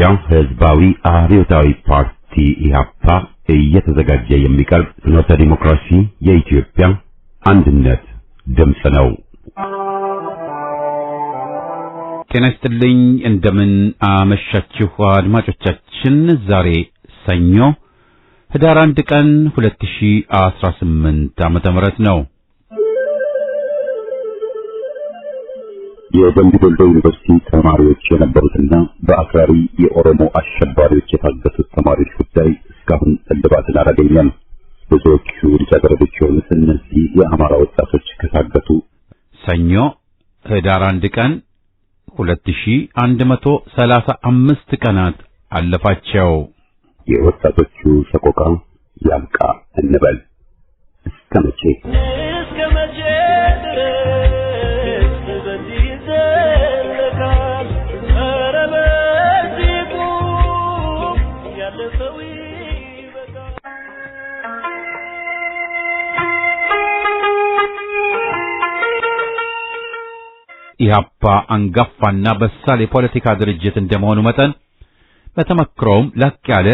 የኢትዮጵያ ሕዝባዊ አብዮታዊ ፓርቲ ኢህአፓ እየተዘጋጀ የሚቀርብ ፍኖተ ዲሞክራሲ የኢትዮጵያ አንድነት ድምፅ ነው። ጤና ይስጥልኝ፣ እንደምን አመሻችሁ አድማጮቻችን። ዛሬ ሰኞ ህዳር 1 ቀን 2018 ዓመተ ምህረት ነው። የደምቢ ዶሎ ዩኒቨርሲቲ ተማሪዎች የነበሩትና በአክራሪ የኦሮሞ አሸባሪዎች የታገቱት ተማሪዎች ጉዳይ እስካሁን እልባትን አላገኘም። ብዙዎቹ ልጃገረዶች የሆኑት እነዚህ የአማራ ወጣቶች ከታገቱ ሰኞ ህዳር 1 ቀን 2135 ቀናት አለፋቸው። የወጣቶቹ ሰቆቃ ያብቃ እንበል። እስከ መቼ ኢህአፓ አንጋፋና በሳል የፖለቲካ ድርጅት እንደመሆኑ መጠን በተመክሮም ላቅ ያለ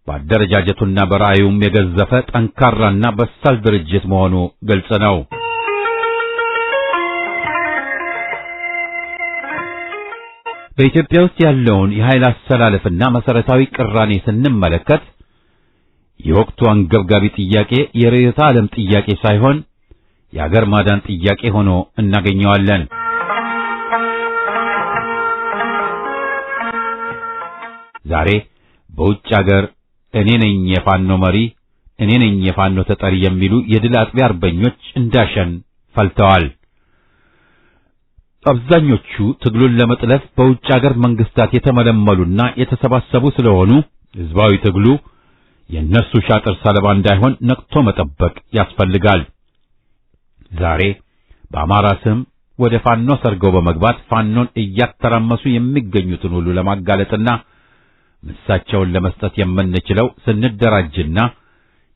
በአደረጃጀቱና በራእዩም የገዘፈ ጠንካራና በሳል ድርጅት መሆኑ ግልጽ ነው። በኢትዮጵያ ውስጥ ያለውን የኃይል አሰላለፍና መሰረታዊ ቅራኔ ስንመለከት የወቅቱ አንገብጋቢ ጥያቄ የርዕዮተ ዓለም ጥያቄ ሳይሆን የአገር ማዳን ጥያቄ ሆኖ እናገኘዋለን። ዛሬ በውጭ አገር እኔ ነኝ የፋኖ መሪ፣ እኔ ነኝ የፋኖ ተጠሪ የሚሉ የድል አጥቢያ አርበኞች እንዳሸን ፈልተዋል። አብዛኞቹ ትግሉን ለመጥለፍ በውጭ አገር መንግስታት የተመለመሉና የተሰባሰቡ ስለሆኑ ህዝባዊ ትግሉ የእነሱ ሻጥር ሰለባ እንዳይሆን ነቅቶ መጠበቅ ያስፈልጋል። ዛሬ በአማራ ስም ወደ ፋኖ ሰርገው በመግባት ፋኖን እያተራመሱ የሚገኙትን ሁሉ ለማጋለጥና ምሳቸውን ለመስጠት የምንችለው ስንደራጅና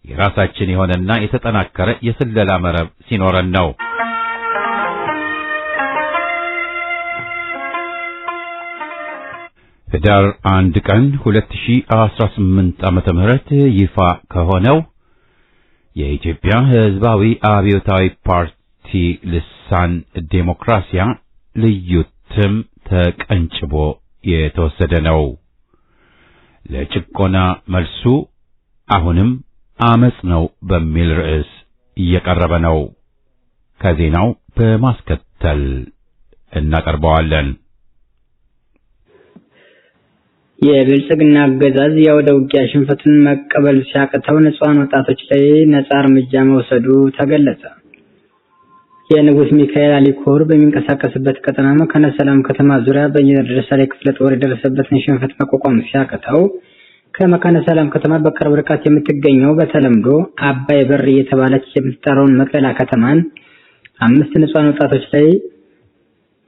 የራሳችን የሆነና የተጠናከረ የስለላ መረብ ሲኖረን ነው። ህዳር 1 ቀን 2018 ዓመተ ምህረት ይፋ ከሆነው የኢትዮጵያ ሕዝባዊ አብዮታዊ ፓርቲ ልሳን ዴሞክራሲያ ልዩ እትም ተቀንጭቦ የተወሰደ ነው። ለጭቆና መልሱ አሁንም አመጽ ነው በሚል ርዕስ እየቀረበ ነው። ከዜናው በማስከተል እናቀርበዋለን። የብልጽግና አገዛዝ የወደ ውጊያ ሽንፈትን መቀበል ሲያቅተው ንጹሃን ወጣቶች ላይ ነጻ እርምጃ መውሰዱ ተገለጸ። የንጉስ ሚካኤል አሊኮር በሚንቀሳቀስበት ቀጠና መካነ ሰላም ከተማ ዙሪያ በየደረሰለ ክፍለ ጦር የደረሰበትን ሽንፈት መቋቋም ሲያቅተው ከመካነ ሰላም ከተማ በቅርብ ርቀት የምትገኘው በተለምዶ አባይ በር የተባለች የምትጠራውን መቅደላ ከተማን 5 ንጹሃን ወጣቶች ላይ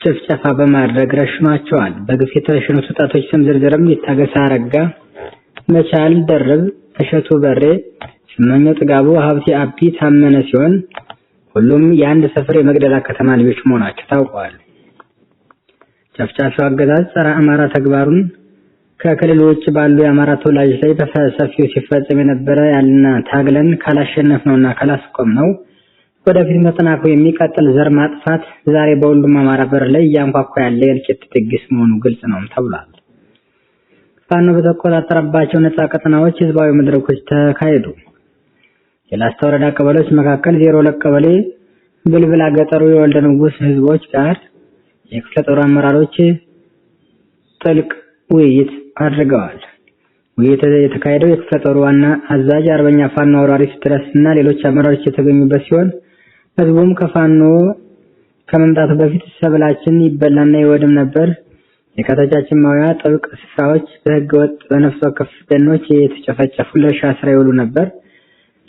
ጭፍጨፋ በማድረግ ረሽኗቸዋል። በግፍ የተረሸኑት ወጣቶች ስም ዝርዝርም ይታገሳ አረጋ፣ መቻል ደርብ፣ እሸቱ በሬ፣ ስመኘው ጥጋቡ፣ ሀብቴ አቢ ታመነ ሲሆን ሁሉም የአንድ ሰፈር የመቅደላ ከተማ ልጆች መሆናቸው ታውቋል። ጨፍጫፊው አገዛዝ ጸረ አማራ ተግባሩን ከክልሉ ውጭ ባሉ የአማራ ተወላጆች ላይ በሰፊው ሲፈጸም የነበረ ያልና ታግለን ካላሸነፍነውና ካላስቆምነው ወደፊት ተጠናክሮ የሚቀጥል ዘር ማጥፋት ዛሬ በሁሉም አማራ በር ላይ ያንኳኳ ያለ የእልቂት ድግስ መሆኑ ግልጽ ነው ተብሏል። ፋኖ በተቆጣጠረባቸው ነፃ ቀጠናዎች ህዝባዊ መድረኮች ተካሄዱ። የላስታ ወረዳ ቀበሌዎች መካከል 02 ቀበሌ ብልብላ ገጠሩ የወልደ ንጉስ ህዝቦች ጋር የክፍለ ጦር አመራሮች ጥልቅ ውይይት አድርገዋል። ውይይቱ የተካሄደው የክፍለ ጦር ዋና አዛዥ አርበኛ ፋኖ አውራሪስ ድረስና ሌሎች አመራሮች የተገኙበት ሲሆን ህዝቡም ከፋኖ ከመምጣቱ በፊት ሰብላችን ይበላና ይወድም ነበር፣ የከተቻችን ማውያ ጥብቅ ስፍራዎች በህገወጥ በነፍስ ወከፍ ደኖች የተጨፈጨፉ ለእርሻ ስራ ይውሉ ነበር፣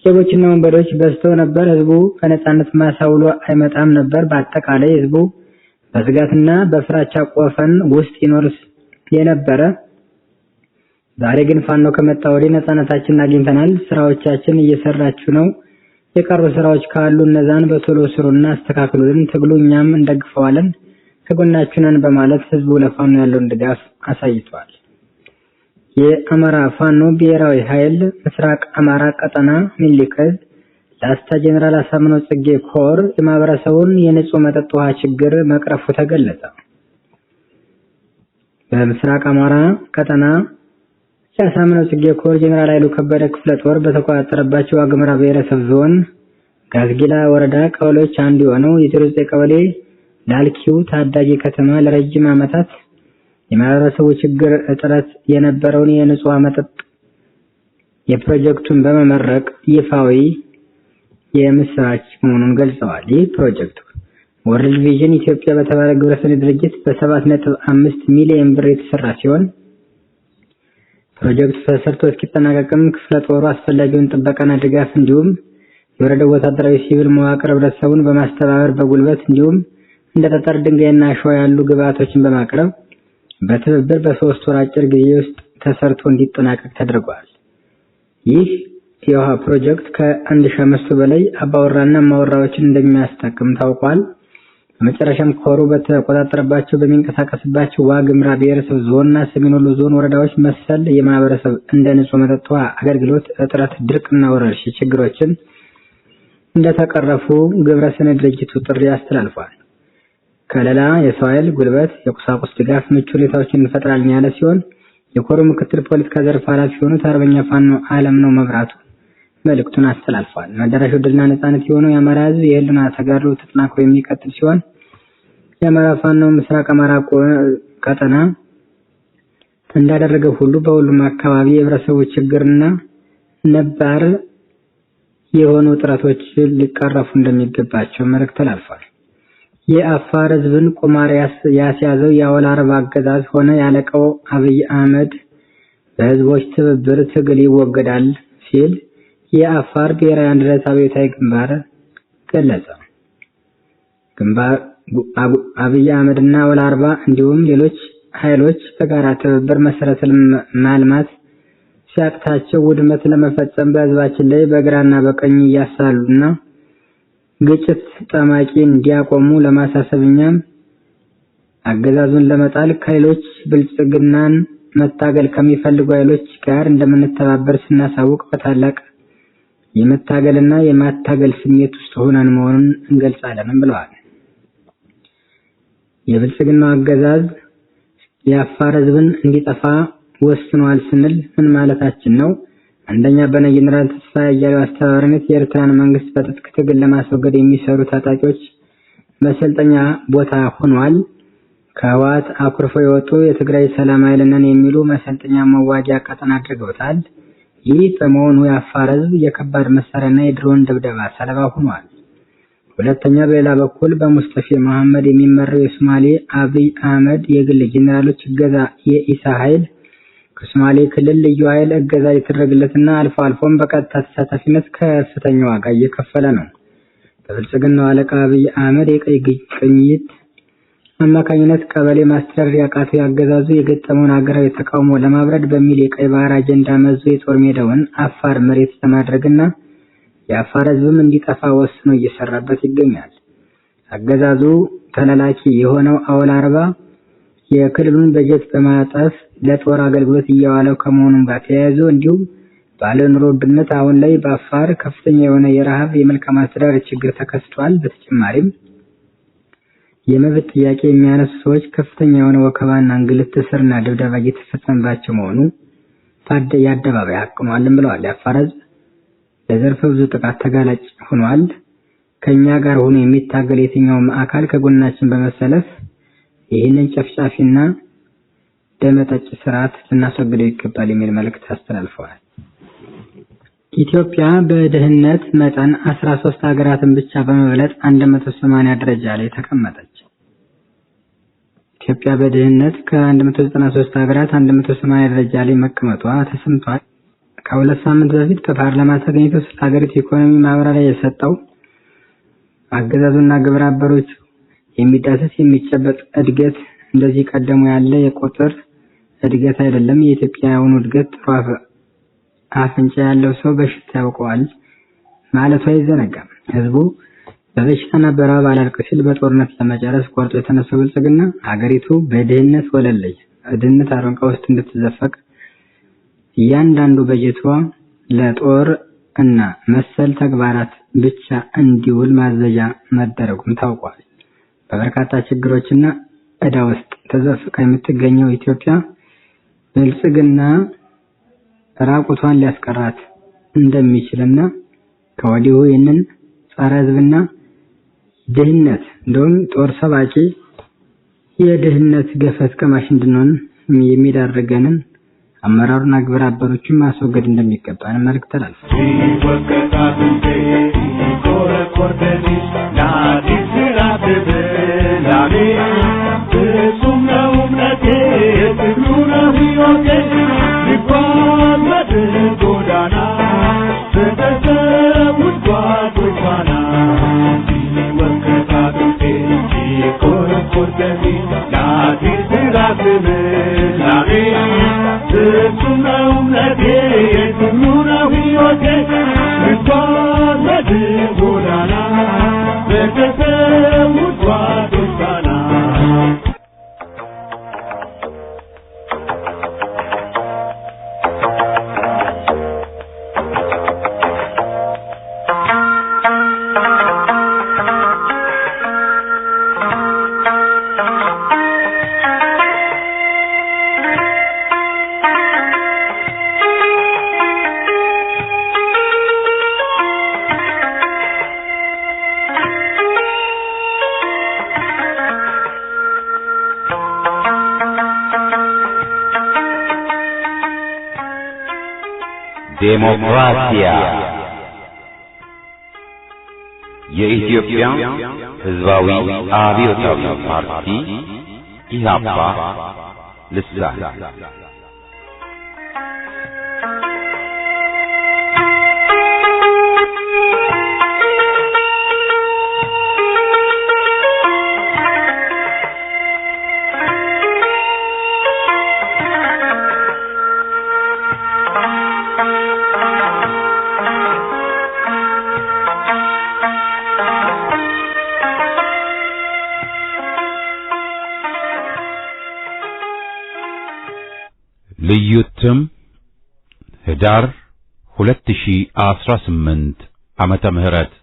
ሌቦችና ወንበዶች በዝተው ነበር፣ ህዝቡ ከነጻነት ማሳውሎ አይመጣም ነበር። በአጠቃላይ ህዝቡ በስጋትና በፍራቻ ቆፈን ውስጥ ይኖር የነበረ። ዛሬ ግን ፋኖ ከመጣ ወዲህ ነጻነታችንን አግኝተናል፣ ስራዎቻችን እየሰራችሁ ነው፣ የቀሩ ስራዎች ካሉ እነዛን በቶሎ ስሩና አስተካክሉልን፣ ትግሉ እኛም እንደግፈዋለን፣ ከጎናችሁ ነን በማለት ህዝቡ ለፋኖ ያለውን ድጋፍ አሳይቷል። የአማራ ፋኖ ብሔራዊ ኃይል ምስራቅ አማራ ቀጠና ሚኒሊክ ዕዝ ላስታ ጄኔራል አሳምነው ጽጌ ኮር የማህበረሰቡን የንጹህ መጠጥ ውሃ ችግር መቅረፉ ተገለጸ። በምስራቅ አማራ ቀጠና የአሳምነው ጽጌ ኮር ጄኔራል ኃይሉ ከበደ ክፍለ ጦር በተቆጣጠረባቸው ዋግምራ ብሔረሰብ ዞን ጋዝጊላ ወረዳ ቀበሌዎች አንዱ የሆነው የ09 ቀበሌ ላልኪው ታዳጊ ከተማ ለረጅም ዓመታት የማህበረሰቡ ችግር እጥረት የነበረውን የንጹህ መጠጥ የፕሮጀክቱን በመመረቅ ይፋዊ የምስራች መሆኑን ገልጸዋል። ይህ ፕሮጀክት ወርልድ ቪዥን ኢትዮጵያ በተባለ ግብረሰናይ ድርጅት በ7.5 ሚሊዮን ብር የተሰራ ሲሆን ፕሮጀክቱ ተሰርቶ እስኪጠናቀቅም ክፍለ ጦሩ አስፈላጊውን ጥበቃና ድጋፍ እንዲሁም የወረዳው ወታደራዊ ሲቪል መዋቅር ህብረተሰቡን በማስተባበር በጉልበት እንዲሁም እንደ ጠጠር ድንጋይና አሸዋ ያሉ ግብአቶችን በማቅረብ በትብብር በ3 ወር አጭር ጊዜ ውስጥ ተሰርቶ እንዲጠናቀቅ ተደርጓል። ይህ የውሃ ፕሮጀክት ከ1500 በላይ አባወራና ማወራዎችን እንደሚያስጠቅም ታውቋል። በመጨረሻም ኮሩ በተቆጣጠረባቸው በሚንቀሳቀስባቸው ዋግምራ ብሔረሰብ ዞንና ሰሜን ወሎ ዞን ወረዳዎች መሰል የማህበረሰብ እንደ ንጹህ መጠጥ ውሃ አገልግሎት እጥረት፣ ድርቅና ወረርሽኝ ችግሮችን እንደተቀረፉ ግብረሰናይ ድርጅቱ ጥሪ አስተላልፏል። ከለላ፣ የሰው ኃይል፣ ጉልበት፣ የቁሳቁስ ድጋፍ ምቹ ሁኔታዎችን እንፈጥራለን ያለ ሲሆን የኮሩ ምክትል ፖለቲካ ዘርፍ ኃላፊ የሆኑት አርበኛ ፋኖ አለምነው መብራቱ መልእክቱን አስተላልፏል። መዳረሻው ድልና ነጻነት የሆነው የአማራ ህዝብ የህልውና ተጋድሎ ተጠናክሮ የሚቀጥል ሲሆን የአማራ ፋኖ ምስራቅ አማራ ቀጠና እንዳደረገ ሁሉ በሁሉም አካባቢ የህብረተሰቡ ችግርና ነባር የሆኑ ጥረቶች ሊቀረፉ እንደሚገባቸው መልእክት ተላልፏል። የአፋር ህዝብን ቁማር ያስያዘው የአወል አርባ አገዛዝ ሆነ ያለቀው አብይ አህመድ በህዝቦች ትብብር ትግል ይወገዳል ሲል የአፋር ብሔራዊ አንድነት አብዮታዊ ግንባር ገለጸ። አብይ አህመድና አወል አርባ እንዲሁም ሌሎች ኃይሎች በጋራ ትብብር መሰረተ ማልማት ሲያቅታቸው ውድመት ለመፈጸም በህዝባችን ላይ በግራና በቀኝ እያሳሉና ግጭት ጠማቂ እንዲያቆሙ ለማሳሰብኛም አገዛዙን ለመጣል ከሌሎች ብልጽግናን መታገል ከሚፈልጉ ኃይሎች ጋር እንደምንተባበር ስናሳውቅ በታላቅ የመታገልና የማታገል ስሜት ውስጥ ሆነን መሆኑን እንገልጻለን ብለዋል። የብልጽግናው አገዛዝ የአፋር ህዝብን እንዲጠፋ ወስኗል ስንል ምን ማለታችን ነው? አንደኛ በጀነራል ተስፋዬ አያሌው አስተባባሪነት የኤርትራን መንግስት በትጥቅ ትግል ለማስወገድ የሚሰሩ ታጣቂዎች መሰልጠኛ ቦታ ሆኗል። ከህወሓት አኩርፎ የወጡ የትግራይ ሰላም ኃይል ነን የሚሉ መሰልጠኛ መዋጊያ ቀጠና አድርገውታል። ይህ በመሆኑ የአፋር ህዝብ የከባድ መሳሪያና የድሮን ድብደባ ሰለባ ሆኗል። ሁለተኛ በሌላ በኩል በሙስጠፌ መሐመድ የሚመራው የሶማሌ አብይ አህመድ የግል ጀነራሎች እገዛ የኢሳ ኃይል ከሶማሌ ክልል ልዩ ኃይል እገዛ የተደረገለትና አልፎ አልፎም በቀጥታ ተሳታፊነት ከፍተኛ ዋጋ እየከፈለ ነው። በብልጽግናው አለቃ አብይ አህመድ የቀይ ቅኝት አማካኝነት ቀበሌ ማስተዳደር ያቃተው ያገዛዙ የገጠመውን ሀገራዊ ተቃውሞ ለማብረድ በሚል የቀይ ባህር አጀንዳ መዞ የጦር ሜዳውን አፋር መሬት ለማድረግና የአፋር ህዝብም እንዲጠፋ ወስኖ እየሰራበት ይገኛል። አገዛዙ ተላላኪ የሆነው አወል አርባ የክልሉን በጀት በማጣፍ ለጦር አገልግሎት እያዋለው ከመሆኑም ጋር ተያይዞ እንዲሁም ባለ ኑሮ ውድነት አሁን ላይ በአፋር ከፍተኛ የሆነ የረሃብ የመልካም አስተዳደር ችግር ተከስቷል። በተጨማሪም የመብት ጥያቄ የሚያነሱ ሰዎች ከፍተኛ የሆነ ወከባና እንግልት፣ እስርና ድብደባ እየተፈጸመባቸው መሆኑ የአደባባይ ሀቅ ሆኗልም ብለዋል። የአፋር ህዝብ ለዘርፈ ብዙ ጥቃት ተጋላጭ ሆኗል። ከኛ ጋር ሆኖ የሚታገል የትኛውም አካል ከጎናችን በመሰለፍ ይህንን ጨፍጫፊና ደመጠጭ ስርዓት ልናስወግደው ይገባል የሚል መልእክት አስተላልፈዋል። ኢትዮጵያ በድህነት መጠን 13 ሀገራትን ብቻ በመብለጥ 180 ደረጃ ላይ ተቀመጠች። ኢትዮጵያ በድህነት ከ193 ሀገራት 180 ደረጃ ላይ መቀመጧ ተሰምቷል። ከሁለት ሳምንት በፊት በፓርላማ ተገኝቶ ስለ ሀገሪቱ ኢኮኖሚ ማብራሪያ የሰጠው አገዛዙና ግብረ አበሮቹ የሚዳሰስ የሚጨበጥ እድገት እንደዚህ ቀደሙ ያለ የቁጥር እድገት አይደለም። የኢትዮጵያውኑ እድገት ጥሩ አፍንጫ ያለው ሰው በሽታ ያውቀዋል ማለቱ አይዘነጋም። ህዝቡ በበሽታና በረሃብ አላልቅ ሲል በጦርነት ለመጨረስ ቆርጦ የተነሳው ብልጽግና ሀገሪቱ በድህነት ወለል ላይ ድህነት አረንቋ ውስጥ እንድትዘፈቅ እያንዳንዱ በጀቷ ለጦር እና መሰል ተግባራት ብቻ እንዲውል ማዘዣ መደረጉም ታውቋል። በበርካታ ችግሮችና ዕዳ ውስጥ ተዘፍቃ የምትገኘው ኢትዮጵያ ብልጽግና ራቁቷን ሊያስቀራት እንደሚችልና ከወዲሁ ይህንን ጸረ ሕዝብና ድህነት እንደውም ጦር ሰባቂ የድህነት ገፈት ቀማሽ እንድንሆን የሚዳርገንን አመራሩና ግብረ አበሮችን ማስወገድ እንደሚገባን መልእክት ተላልፏል። ዴሞክራሲያ የኢትዮጵያ ሕዝባዊ አብዮታዊ ፓርቲ ኢህአፓ ልሳን ልዩትም ህዳር 2018 ዓመተ ምህረት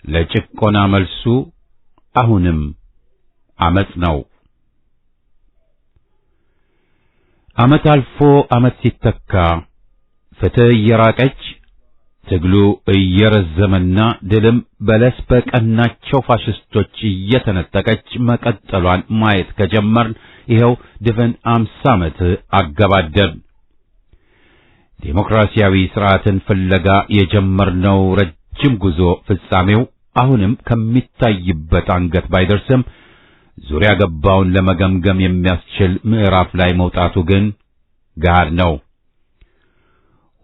ለጭቆና መልሱ አሁንም አመጽ ነው። ዓመት አልፎ ዓመት ሲተካ ፍትህ እየራቀች ትግሉ እየረዘመና ድልም በለስ በቀናቸው ፋሽስቶች እየተነጠቀች መቀጠሏን ማየት ከጀመርን ይኸው ድፍን 50 ዓመት አገባደን። ዴሞክራሲያዊ ስርዓትን ፍለጋ የጀመርነው ረጅም ጉዞ ፍጻሜው አሁንም ከሚታይበት አንገት ባይደርስም ዙሪያ ገባውን ለመገምገም የሚያስችል ምዕራፍ ላይ መውጣቱ ግን ጋር ነው።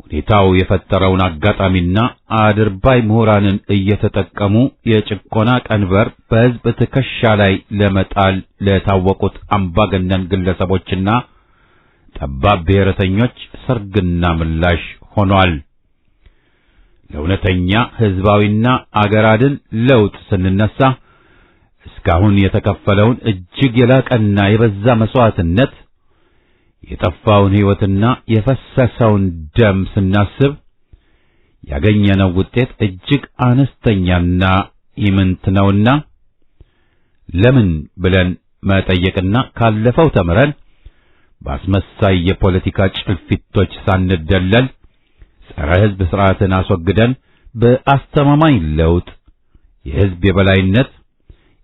ሁኔታው የፈጠረውን አጋጣሚና አድርባይ ምሁራንን እየተጠቀሙ የጭቆና ቀንበር በሕዝብ ትከሻ ላይ ለመጣል ለታወቁት አምባገነን ግለሰቦችና ጠባብ ብሔረተኞች ሰርግና ምላሽ ሆኗል። ለእውነተኛ ሕዝባዊና አገር አድን ለውጥ ስንነሳ እስካሁን የተከፈለውን እጅግ የላቀና የበዛ መስዋዕትነት የጠፋውን ሕይወትና የፈሰሰውን ደም ስናስብ ያገኘነው ውጤት እጅግ አነስተኛና ኢምንት ነውና ለምን ብለን መጠየቅና ካለፈው ተምረን በአስመሳይ የፖለቲካ ጭልፊቶች ሳንደለል ጸረ ሕዝብ ሥርዓትን አስወግደን በአስተማማኝ ለውጥ የሕዝብ የበላይነት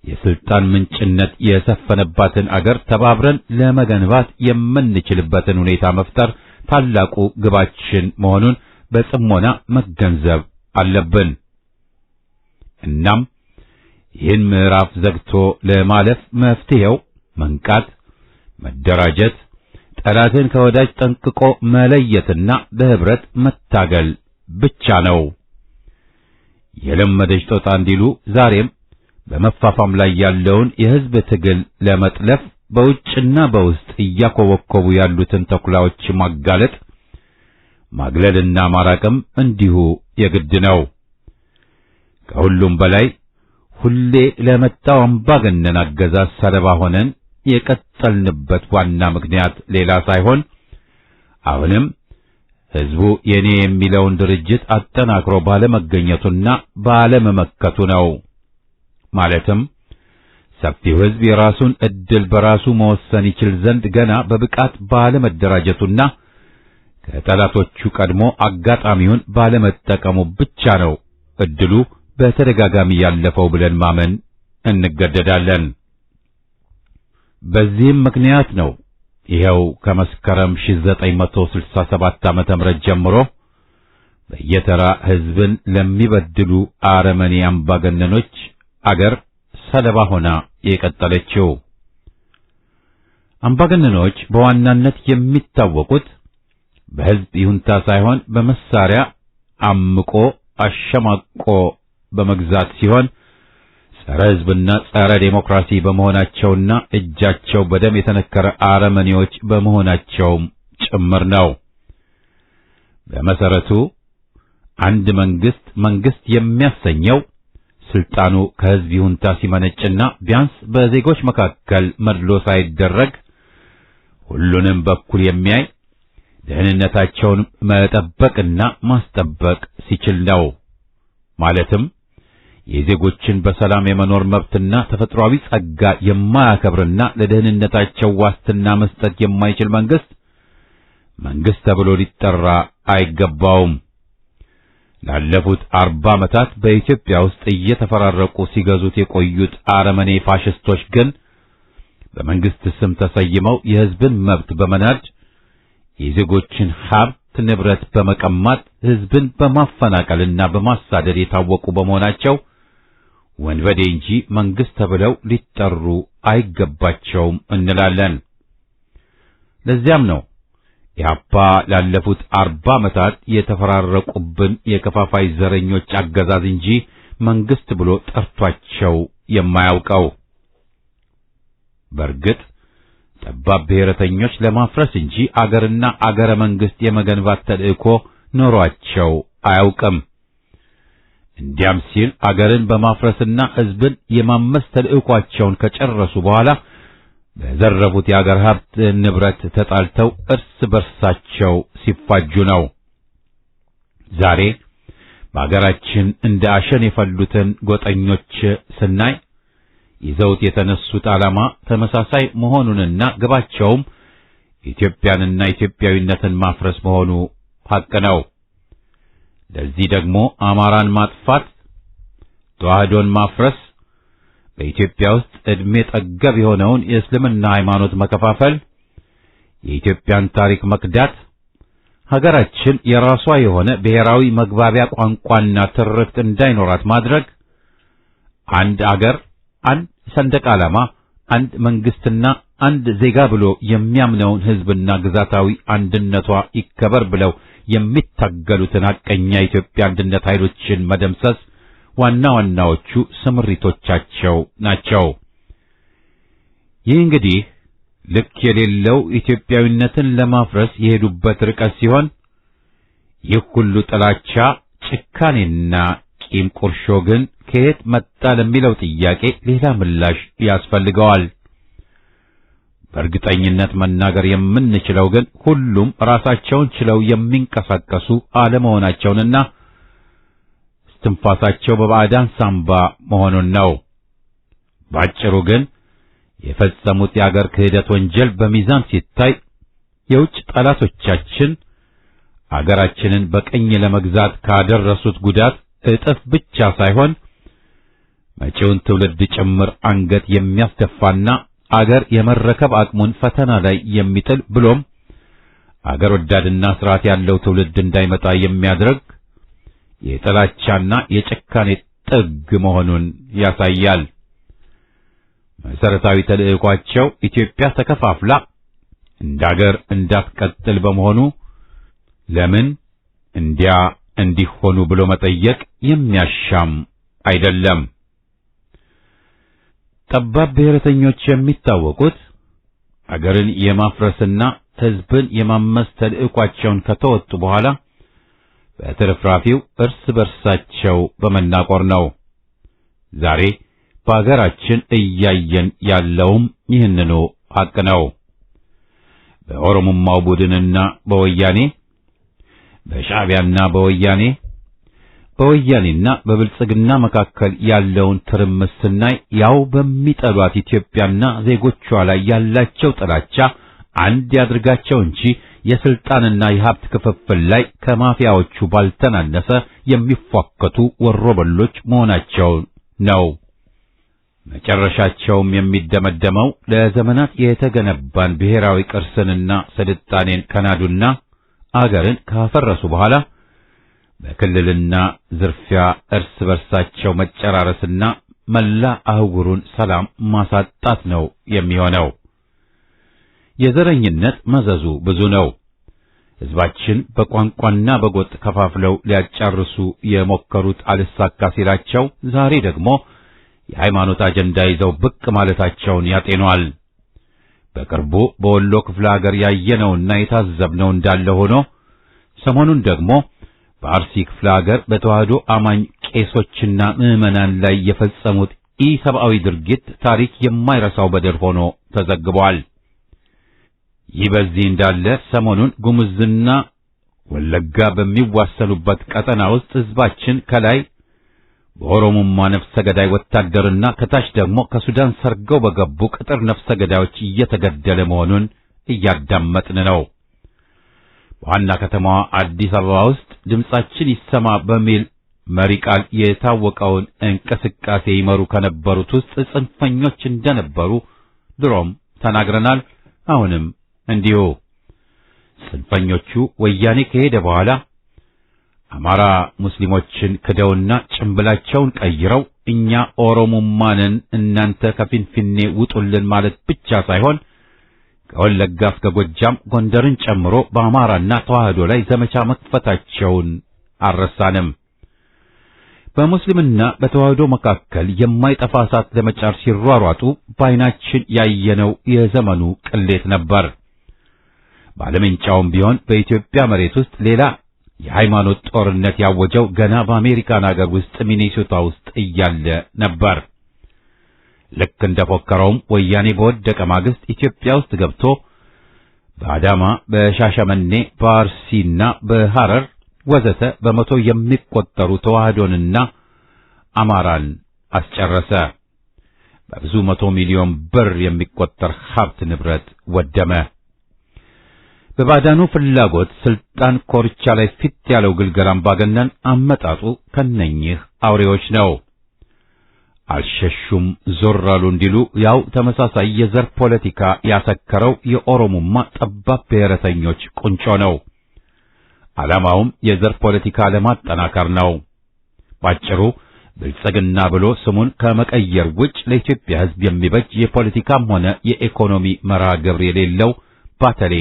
የስልጣን ምንጭነት የሰፈነባትን አገር ተባብረን ለመገንባት የምንችልበትን ሁኔታ መፍጠር ታላቁ ግባችን መሆኑን በጽሞና መገንዘብ አለብን። እናም ይህን ምዕራፍ ዘግቶ ለማለፍ መፍትሄው መንቃት፣ መደራጀት፣ ጠላትን ከወዳጅ ጠንቅቆ መለየትና በህብረት መታገል ብቻ ነው። የለመደች ጦጣ እንዲሉ ዛሬም በመፋፋም ላይ ያለውን የሕዝብ ትግል ለመጥለፍ በውጭና በውስጥ እያኮበኮቡ ያሉትን ተኩላዎች ማጋለጥ፣ ማግለልና ማራቅም እንዲሁ የግድ ነው። ከሁሉም በላይ ሁሌ ለመጣው አምባገነን አገዛዝ ሰለባ ሆነን የቀጠልንበት ዋና ምክንያት ሌላ ሳይሆን አሁንም ሕዝቡ የኔ የሚለውን ድርጅት አጠናክሮ ባለመገኘቱና ባለመመከቱ ነው። ማለትም ሰፊው ሕዝብ የራሱን ዕድል በራሱ መወሰን ይችል ዘንድ ገና በብቃት ባለመደራጀቱና ከጠላቶቹ ቀድሞ አጋጣሚውን ባለመጠቀሙ ብቻ ነው ዕድሉ በተደጋጋሚ ያለፈው ብለን ማመን እንገደዳለን። በዚህም ምክንያት ነው ይኸው ከመስከረም 1967 ዓመተ ምህረት ጀምሮ በየተራ ሕዝብን ለሚበድሉ አረመኔ አምባገነኖች አገር ሰለባ ሆና የቀጠለችው። አምባገነኖች በዋናነት የሚታወቁት በሕዝብ ይሁንታ ሳይሆን በመሳሪያ አምቆ አሸማቆ በመግዛት ሲሆን ጸረ ሕዝብና ጸረ ዴሞክራሲ በመሆናቸውና እጃቸው በደም የተነከረ አረመኔዎች በመሆናቸውም ጭምር ነው። በመሰረቱ አንድ መንግስት የሚያሰኘው ስልጣኑ ከሕዝብ ይሁንታ ሲመነጭና ቢያንስ በዜጎች መካከል መድሎ ሳይደረግ ሁሉንም በኩል የሚያይ ደህንነታቸውን መጠበቅና ማስጠበቅ ሲችል ነው። ማለትም የዜጎችን በሰላም የመኖር መብትና ተፈጥሯዊ ጸጋ የማያከብርና ለደህንነታቸው ዋስትና መስጠት የማይችል መንግስት ተብሎ ሊጠራ አይገባውም። ላለፉት 40 ዓመታት በኢትዮጵያ ውስጥ እየተፈራረቁ ሲገዙት የቆዩት አረመኔ ፋሽስቶች ግን በመንግስት ስም ተሰይመው የሕዝብን መብት በመናድ የዜጎችን ሀብት ንብረት በመቀማት ሕዝብን በማፈናቀልና በማሳደድ የታወቁ በመሆናቸው ወንበዴ እንጂ መንግስት ተብለው ሊጠሩ አይገባቸውም እንላለን። ለዚያም ነው ኢህአፓ ላለፉት 40 ዓመታት የተፈራረቁብን የከፋፋይ ዘረኞች አገዛዝ እንጂ መንግስት ብሎ ጠርቷቸው የማያውቀው። በእርግጥ ጠባብ ብሔረተኞች ለማፍረስ እንጂ አገርና አገረ መንግስት የመገንባት ተልእኮ ኖሯቸው አያውቅም። እንዲያም ሲል አገርን በማፍረስና ሕዝብን የማመስ ተልእኳቸውን ከጨረሱ በኋላ በዘረፉት የአገር ሀብት ንብረት ተጣልተው እርስ በርሳቸው ሲፋጁ ነው። ዛሬ በአገራችን እንደ አሸን የፈሉትን ጎጠኞች ስናይ ይዘውት የተነሱት ዓላማ ተመሳሳይ መሆኑንና ግባቸውም ኢትዮጵያንና ኢትዮጵያዊነትን ማፍረስ መሆኑ ሐቅ ነው። ለዚህ ደግሞ አማራን ማጥፋት፣ ተዋህዶን ማፍረስ፣ በኢትዮጵያ ውስጥ ዕድሜ ጠገብ የሆነውን የእስልምና ሃይማኖት መከፋፈል፣ የኢትዮጵያን ታሪክ መክዳት፣ ሀገራችን የራሷ የሆነ ብሔራዊ መግባቢያ ቋንቋና ትርክት እንዳይኖራት ማድረግ፣ አንድ አገር፣ አንድ ሰንደቅ ዓላማ፣ አንድ መንግስትና አንድ ዜጋ ብሎ የሚያምነውን ሕዝብና ግዛታዊ አንድነቷ ይከበር ብለው የሚታገሉትን ሐቀኛ የኢትዮጵያ አንድነት ኃይሎችን መደምሰስ ዋና ዋናዎቹ ስምሪቶቻቸው ናቸው። ይህ እንግዲህ ልክ የሌለው ኢትዮጵያዊነትን ለማፍረስ የሄዱበት ርቀት ሲሆን ይህ ሁሉ ጥላቻ፣ ጭካኔና ቂም ቁርሾ ግን ከየት መጣ ለሚለው ጥያቄ ሌላ ምላሽ ያስፈልገዋል። በእርግጠኝነት መናገር የምንችለው ግን ሁሉም ራሳቸውን ችለው የሚንቀሳቀሱ አለመሆናቸውንና እስትንፋሳቸው በባዕዳን ሳንባ መሆኑን ነው። ባጭሩ ግን የፈጸሙት የአገር ክህደት ወንጀል በሚዛን ሲታይ የውጭ ጠላቶቻችን አገራችንን በቀኝ ለመግዛት ካደረሱት ጉዳት እጥፍ ብቻ ሳይሆን መጪውን ትውልድ ጭምር አንገት የሚያስደፋና አገር የመረከብ አቅሙን ፈተና ላይ የሚጥል ብሎም አገር ወዳድና ስርዓት ያለው ትውልድ እንዳይመጣ የሚያደርግ የጥላቻና የጭካኔ ጥግ መሆኑን ያሳያል። መሰረታዊ ተልእኳቸው ኢትዮጵያ ተከፋፍላ እንዳገር እንዳትቀጥል በመሆኑ ለምን እንዲያ እንዲሆኑ ብሎ መጠየቅ የሚያሻም አይደለም። ጠባብ ብሔረተኞች የሚታወቁት አገርን የማፍረስና ሕዝብን የማመስ ተልእኳቸውን ከተወጡ በኋላ በትርፍራፊው እርስ በርሳቸው በመናቆር ነው። ዛሬ በአገራችን እያየን ያለውም ይህንኑ ሐቅ ነው። በኦሮሞማው ቡድንና በወያኔ፣ በሻዕቢያና በወያኔና በብልጽግና መካከል ያለውን ትርምስ ስናይ ያው በሚጠሏት ኢትዮጵያና ዜጎቿ ላይ ያላቸው ጥላቻ አንድ ያድርጋቸው እንጂ የስልጣንና የሀብት ክፍፍል ላይ ከማፊያዎቹ ባልተናነሰ የሚፏከቱ ወሮበሎች መሆናቸው ነው። መጨረሻቸውም የሚደመደመው ለዘመናት የተገነባን ብሔራዊ ቅርስንና ስልጣኔን ከናዱና አገርን ካፈረሱ በኋላ በክልልና ዝርፊያ እርስ በርሳቸው መጨራረስና መላ አህጉሩን ሰላም ማሳጣት ነው የሚሆነው። የዘረኝነት መዘዙ ብዙ ነው። ሕዝባችን በቋንቋና በጎጥ ከፋፍለው ሊያጫርሱ የሞከሩት አልሳካ ሲላቸው ዛሬ ደግሞ የሃይማኖት አጀንዳ ይዘው ብቅ ማለታቸውን ያጤኗል። በቅርቡ በወሎ ክፍለ ሀገር ያየነውና የታዘብነው እንዳለ ሆኖ ሰሞኑን ደግሞ በአርሲ ክፍለ ሀገር በተዋህዶ አማኝ ቄሶችና ምዕመናን ላይ የፈጸሙት ኢሰብአዊ ድርጊት ታሪክ የማይረሳው በደል ሆኖ ተዘግቧል። ይህ በዚህ እንዳለ ሰሞኑን ጉሙዝና ወለጋ በሚዋሰኑበት ቀጠና ውስጥ ሕዝባችን ከላይ በኦሮሞማ ነፍሰ ገዳይ ወታደርና ከታች ደግሞ ከሱዳን ሰርገው በገቡ ቅጥር ነፍሰ ገዳዮች እየተገደለ መሆኑን እያዳመጥን ነው። በዋና ከተማዋ አዲስ አበባ ውስጥ ድምጻችን ይሰማ በሚል መሪ ቃል የታወቀውን እንቅስቃሴ ይመሩ ከነበሩት ውስጥ ጽንፈኞች እንደነበሩ ድሮም ተናግረናል። አሁንም እንዲሁ ጽንፈኞቹ ወያኔ ከሄደ በኋላ አማራ ሙስሊሞችን ክደውና ጭንብላቸውን ቀይረው እኛ ኦሮሞማንን እናንተ ከፊንፊኔ ውጡልን ማለት ብቻ ሳይሆን ከወለጋ እስከ ጎጃም ጎንደርን ጨምሮ በአማራና ተዋህዶ ላይ ዘመቻ መክፈታቸውን አልረሳንም። በሙስሊምና በተዋህዶ መካከል የማይጠፋ እሳት ለመጫር ሲሯሯጡ በዓይናችን ያየነው የዘመኑ ቅሌት ነበር። ባለምንጫውም ቢሆን በኢትዮጵያ መሬት ውስጥ ሌላ የሃይማኖት ጦርነት ያወጀው ገና በአሜሪካን ሀገር ውስጥ ሚኔሶታ ውስጥ እያለ ነበር። ልክ እንደፎከረውም ወያኔ በወደቀ ማግስት ኢትዮጵያ ውስጥ ገብቶ በአዳማ፣ በሻሸመኔ፣ በአርሲና በሐረር ወዘተ በመቶ የሚቆጠሩ ተዋህዶንና አማራን አስጨረሰ። በብዙ መቶ ሚሊዮን ብር የሚቆጠር ሀብት ንብረት ወደመ። በባዳኑ ፍላጎት ስልጣን ኮርቻ ላይ ፊት ያለው ግልገል አምባገነን አመጣጡ ከነኚህ አውሬዎች ነው። አልሸሹም ዞር አሉ እንዲሉ ያው ተመሳሳይ የዘር ፖለቲካ ያሰከረው የኦሮሞማ ጠባብ ብሔረተኞች ቁንጮ ነው። ዓላማውም የዘር ፖለቲካ ለማጠናከር ነው። ባጭሩ ብልጽግና ብሎ ስሙን ከመቀየር ውጭ ለኢትዮጵያ ሕዝብ የሚበጅ የፖለቲካም ሆነ የኢኮኖሚ መርሃ ግብር የሌለው ባተሌ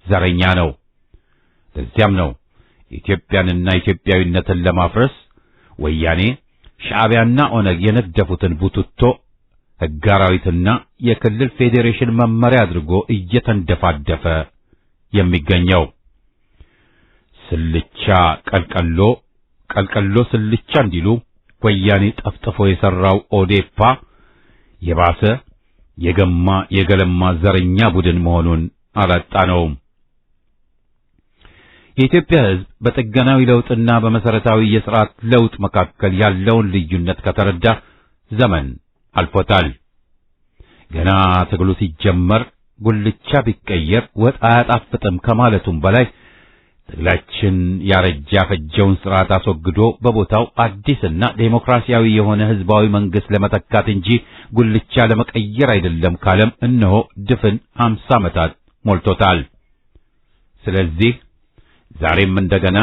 ዘረኛ ነው። ለዚያም ነው ኢትዮጵያንና ኢትዮጵያዊነትን ለማፍረስ ወያኔ ሻዕቢያና ኦነግ የነደፉትን ቡትቶ ሕገ አራዊትና የክልል ፌዴሬሽን መመሪያ አድርጎ እየተንደፋደፈ የሚገኘው። ስልቻ ቀልቀሎ፣ ቀልቀሎ ስልቻ እንዲሉ ወያኔ ጠፍጥፎ የሠራው ኦዴፓ የባሰ የገማ የገለማ ዘረኛ ቡድን መሆኑን አላጣነውም። የኢትዮጵያ ሕዝብ በጥገናዊ ለውጥና በመሰረታዊ የሥርዓት ለውጥ መካከል ያለውን ልዩነት ከተረዳ ዘመን አልፎታል። ገና ትግሉ ሲጀመር ጉልቻ ቢቀየር ወጥ አያጣፍጥም ከማለቱም በላይ ትግላችን ያረጃ ፈጀውን ሥርዓት አስወግዶ በቦታው አዲስና ዴሞክራሲያዊ የሆነ ሕዝባዊ መንግሥት ለመተካት እንጂ ጉልቻ ለመቀየር አይደለም ካለም እነሆ ድፍን 50 ዓመታት ሞልቶታል። ስለዚህ ዛሬም እንደገና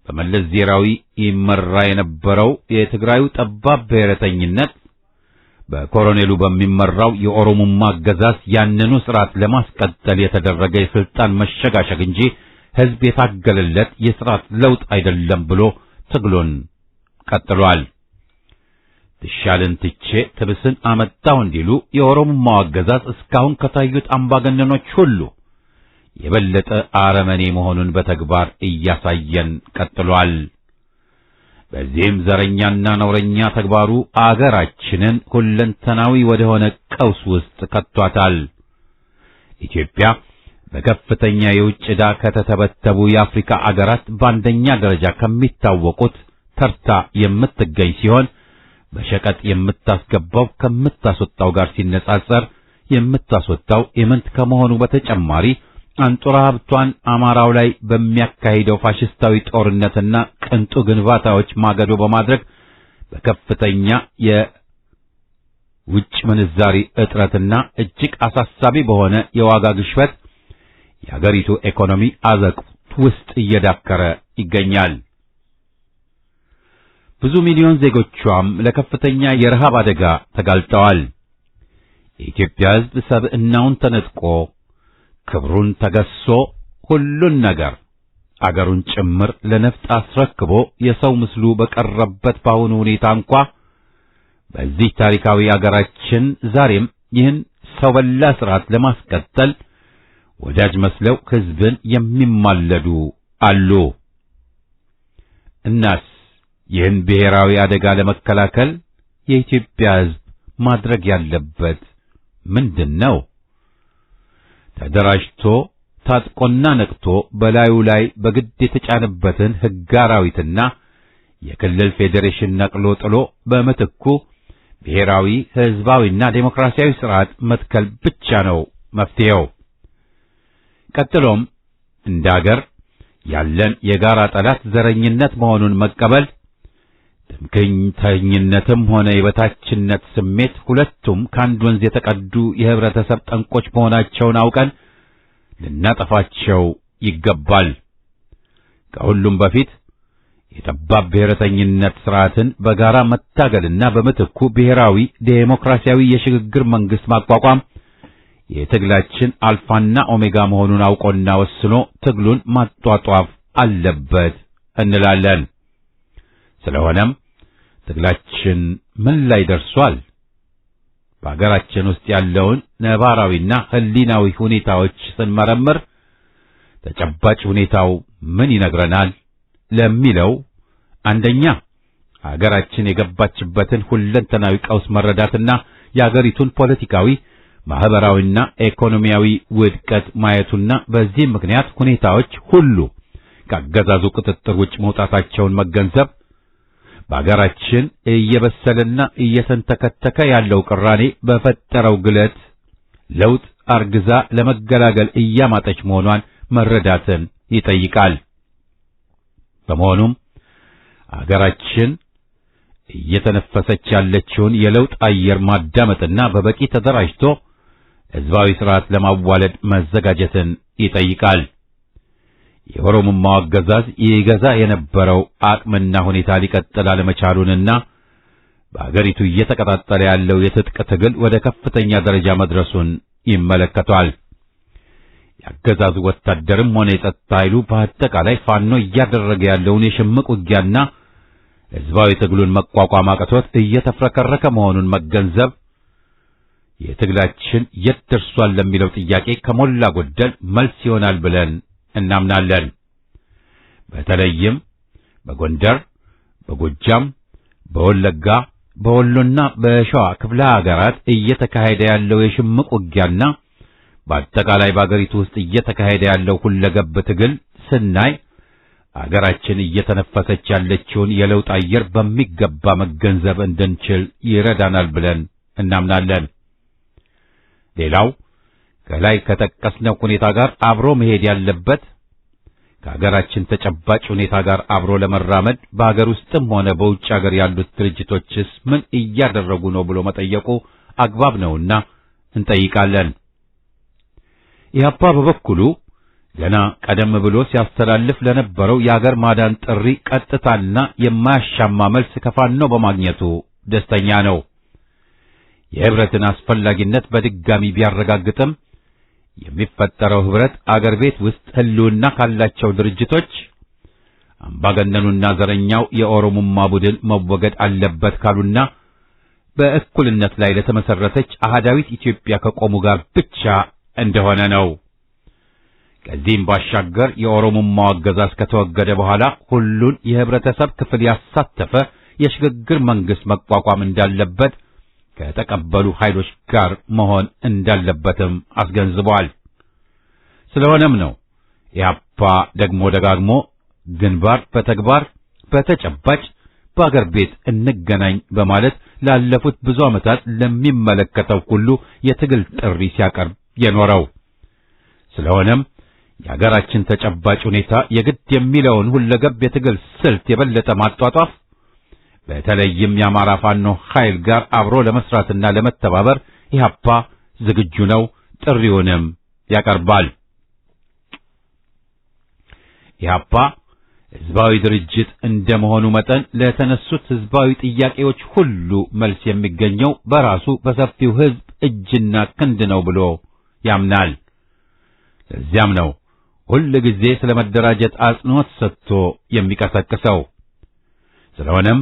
በመለስ ዜናዊ ይመራ የነበረው የትግራዩ ጠባብ ብሔረተኝነት በኮሎኔሉ በሚመራው የኦሮሞማ አገዛዝ ያንኑ ሥርዓት ለማስቀጠል የተደረገ የስልጣን መሸጋሸግ እንጂ ሕዝብ የታገለለት የሥርዓት ለውጥ አይደለም ብሎ ትግሉን ቀጥሏል። ትሻልን ትቼ ትብስን አመጣው እንዲሉ የኦሮሞማው አገዛዝ እስካሁን ከታዩት አምባገነኖች ሁሉ የበለጠ አረመኔ መሆኑን በተግባር እያሳየን ቀጥሏል። በዚህም ዘረኛና ነውረኛ ተግባሩ አገራችንን ሁለንተናዊ ወደሆነ ቀውስ ውስጥ ከቷታል። ኢትዮጵያ በከፍተኛ የውጭ ዕዳ ከተተበተቡ የአፍሪካ አገራት በአንደኛ ደረጃ ከሚታወቁት ተርታ የምትገኝ ሲሆን በሸቀጥ የምታስገባው ከምታስወጣው ጋር ሲነጻጸር የምታስወጣው ኢምንት ከመሆኑ በተጨማሪ አንጡራ ሀብቷን አማራው ላይ በሚያካሂደው ፋሽስታዊ ጦርነትና ቅንጡ ግንባታዎች ማገዶ በማድረግ በከፍተኛ የውጭ ምንዛሪ እጥረትና እጅግ አሳሳቢ በሆነ የዋጋ ግሽበት የአገሪቱ ኢኮኖሚ አዘቅት ውስጥ እየዳከረ ይገኛል። ብዙ ሚሊዮን ዜጎቿም ለከፍተኛ የረሃብ አደጋ ተጋልጠዋል። የኢትዮጵያ ሕዝብ ሰብዕናውን ተነጥቆ ክብሩን ተገሶ ሁሉን ነገር አገሩን ጭምር ለነፍጥ አስረክቦ የሰው ምስሉ በቀረበት በአሁኑ ሁኔታ እንኳ በዚህ ታሪካዊ አገራችን ዛሬም ይህን ሰው በላ ስርዓት ለማስቀጠል ወዳጅ መስለው ሕዝብን የሚማለዱ አሉ። እናስ ይህን ብሔራዊ አደጋ ለመከላከል የኢትዮጵያ ሕዝብ ማድረግ ያለበት ምንድን ነው? ተደራጅቶ ታጥቆና ነቅቶ በላዩ ላይ በግድ የተጫነበትን ሕገ አራዊትና የክልል ፌዴሬሽን ነቅሎ ጥሎ በምትኩ ብሔራዊ ሕዝባዊና ዴሞክራሲያዊ ስርዓት መትከል ብቻ ነው መፍትሄው። ቀጥሎም እንደ አገር ያለን የጋራ ጠላት ዘረኝነት መሆኑን መቀበል፣ ትምክህተኝነትም ሆነ የበታችነት ስሜት ሁለቱም ከአንድ ወንዝ የተቀዱ የህብረተሰብ ጠንቆች መሆናቸውን አውቀን ልናጠፋቸው ይገባል። ከሁሉም በፊት የጠባብ ብሔረተኝነት ስርዓትን በጋራ መታገልና በምትኩ ብሔራዊ ዴሞክራሲያዊ የሽግግር መንግስት ማቋቋም የትግላችን አልፋና ኦሜጋ መሆኑን አውቆና ወስኖ ትግሉን ማጧጧፍ አለበት እንላለን። ስለሆነም ትግላችን ምን ላይ ደርሷል? በአገራችን ውስጥ ያለውን ነባራዊና ህሊናዊ ሁኔታዎች ስንመረምር ተጨባጭ ሁኔታው ምን ይነግረናል ለሚለው፣ አንደኛ አገራችን የገባችበትን ሁለንተናዊ ቀውስ መረዳትና የአገሪቱን ፖለቲካዊ፣ ማህበራዊና ኢኮኖሚያዊ ውድቀት ማየቱና በዚህ ምክንያት ሁኔታዎች ሁሉ ከአገዛዙ ቁጥጥር ውጭ መውጣታቸውን መገንዘብ፣ በአገራችን እየበሰለና እየተንተከተከ ያለው ቅራኔ በፈጠረው ግለት ለውጥ አርግዛ ለመገላገል እያማጠች መሆኗን መረዳትን ይጠይቃል። በመሆኑም አገራችን እየተነፈሰች ያለችውን የለውጥ አየር ማዳመጥና በበቂ ተደራጅቶ ሕዝባዊ ስርዓት ለማዋለድ መዘጋጀትን ይጠይቃል። የኦሮሞማው አገዛዝ ይገዛ የነበረው አቅምና ሁኔታ ሊቀጥል አለመቻሉንና በአገሪቱ እየተቀጣጠለ ያለው የትጥቅ ትግል ወደ ከፍተኛ ደረጃ መድረሱን ይመለከቷል። የአገዛዙ ወታደርም ሆነ የጸጥታ ኃይሉ በአጠቃላይ ፋኖ እያደረገ ያለውን የሽምቅ ውጊያና ሕዝባዊ ትግሉን መቋቋም አቅቶት እየተፍረከረከ መሆኑን መገንዘብ የትግላችን የት ደርሷል ለሚለው ጥያቄ ከሞላ ጎደል መልስ ይሆናል ብለን እናምናለን። በተለይም በጎንደር፣ በጎጃም፣ በወለጋ፣ በወሎና በሸዋ ክፍለ ሀገራት እየተካሄደ ያለው የሽምቅ ውጊያና በአጠቃላይ በአገሪቱ ውስጥ እየተካሄደ ያለው ሁለገብ ትግል ስናይ አገራችን እየተነፈሰች ያለችውን የለውጥ አየር በሚገባ መገንዘብ እንድንችል ይረዳናል ብለን እናምናለን። ሌላው ከላይ ከጠቀስነው ሁኔታ ጋር አብሮ መሄድ ያለበት ከአገራችን ተጨባጭ ሁኔታ ጋር አብሮ ለመራመድ በአገር ውስጥም ሆነ በውጭ አገር ያሉት ድርጅቶችስ ምን እያደረጉ ነው ብሎ መጠየቁ አግባብ ነውና እንጠይቃለን። ኢህአፓ በበኩሉ ገና ቀደም ብሎ ሲያስተላልፍ ለነበረው የአገር ማዳን ጥሪ ቀጥታና የማያሻማ መልስ ከፋኖ በማግኘቱ ደስተኛ ነው። የህብረትን አስፈላጊነት በድጋሚ ቢያረጋግጥም የሚፈጠረው ህብረት አገር ቤት ውስጥ ህልውና ካላቸው ድርጅቶች አምባገነኑና ዘረኛው የኦሮሞማ ቡድን መወገድ አለበት ካሉና በእኩልነት ላይ ለተመሰረተች አህዳዊት ኢትዮጵያ ከቆሙ ጋር ብቻ እንደሆነ ነው። ከዚህም ባሻገር የኦሮሞማው አገዛዝ ከተወገደ በኋላ ሁሉን የህብረተሰብ ክፍል ያሳተፈ የሽግግር መንግስት መቋቋም እንዳለበት ከተቀበሉ ኃይሎች ጋር መሆን እንዳለበትም አስገንዝበዋል። ስለሆነም ነው ኢህአፓ ደግሞ ደጋግሞ ግንባር በተግባር በተጨባጭ በአገር ቤት እንገናኝ በማለት ላለፉት ብዙ ዓመታት ለሚመለከተው ሁሉ የትግል ጥሪ ሲያቀርብ የኖረው። ስለሆነም የአገራችን ተጨባጭ ሁኔታ የግድ የሚለውን ሁለገብ የትግል ስልት የበለጠ ማጧጧፍ፣ በተለይም የአማራ ፋኖ ኃይል ጋር አብሮ ለመስራትና ለመተባበር ኢህአፓ ዝግጁ ነው፣ ጥሪውንም ያቀርባል። ኢህአፓ ህዝባዊ ድርጅት እንደመሆኑ መጠን ለተነሱት ህዝባዊ ጥያቄዎች ሁሉ መልስ የሚገኘው በራሱ በሰፊው ህዝብ እጅና ክንድ ነው ብሎ ያምናል። ለዚያም ነው ሁል ጊዜ ስለ መደራጀት አጽንዖት ሰጥቶ የሚቀሰቅሰው። ስለሆነም